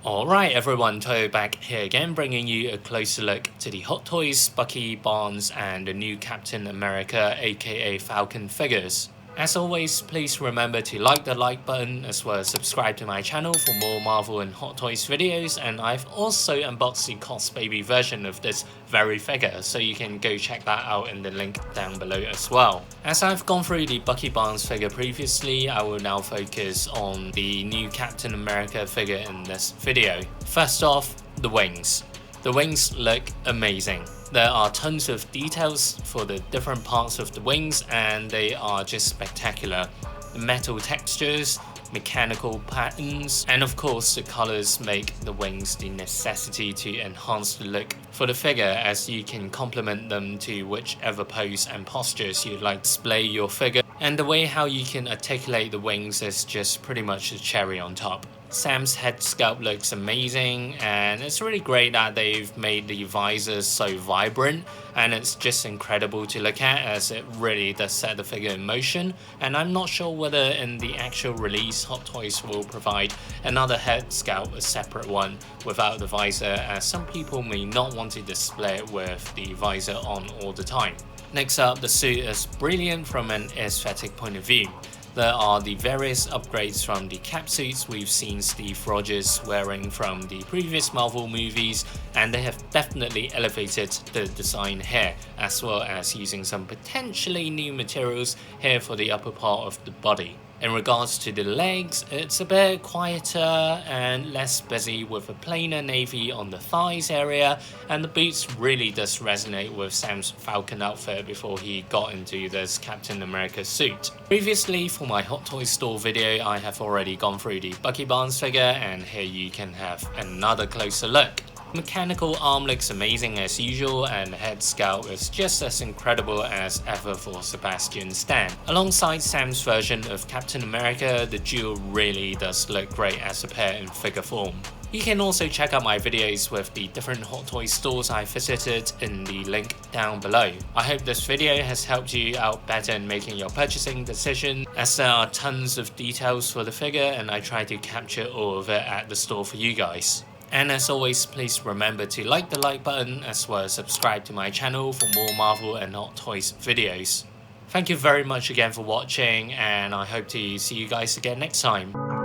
Alright everyone, Toyo back here again, bringing you a closer look to the Hot Toys, Bucky, Barnes and the new Captain America aka Falcon figures. As always, please remember to like the like button as well as subscribe to my channel for more Marvel and Hot Toys videos, and I've also unboxed the Cos Baby version of this very figure, so you can go check that out in the link down below as well. As I've gone through the Bucky Barnes figure previously, I will now focus on the new Captain America figure in this video. First off, the wings. The wings look amazing. There are tons of details for the different parts of the wings and they are just spectacular. The metal textures, mechanical patterns, and of course the colors make the wings the necessity to enhance the look for the figure, as you can complement them to whichever pose and postures you'd like to display your figure, and the way how you can articulate the wings is just pretty much a cherry on top. Sam's head sculpt looks amazing, and it's really great that they've made the visors so vibrant, and it's just incredible to look at as it really does set the figure in motion. And I'm not sure whether in the actual release Hot Toys will provide another head sculpt, a separate one without the visor, as some people may not want to display it with the visor on all the time. Next up, the suit is brilliant from an aesthetic point of view. There are the various upgrades from the cap suits we've seen Steve Rogers wearing from the previous Marvel movies, and they have definitely elevated the design here, as well as using some potentially new materials here for the upper part of the body. In regards to the legs, it's a bit quieter and less busy with a plainer navy on the thighs area, and the boots really does resonate with Sam's Falcon outfit before he got into this Captain America suit. Previously, for my Hot Toys store video, I have already gone through the Bucky Barnes figure, and here you can have another closer look. Mechanical arm looks amazing as usual, and the head sculpt is just as incredible as ever for Sebastian Stan. Alongside Sam's version of Captain America, the duo really does look great as a pair in figure form. You can also check out my videos with the different Hot Toys stores I visited in the link down below. I hope this video has helped you out better in making your purchasing decision, as there are tons of details for the figure and I try to capture all of it at the store for you guys. And as always, please remember to like the like button as well as subscribe to my channel for more Marvel and Hot Toys videos. Thank you very much again for watching, and I hope to see you guys again next time.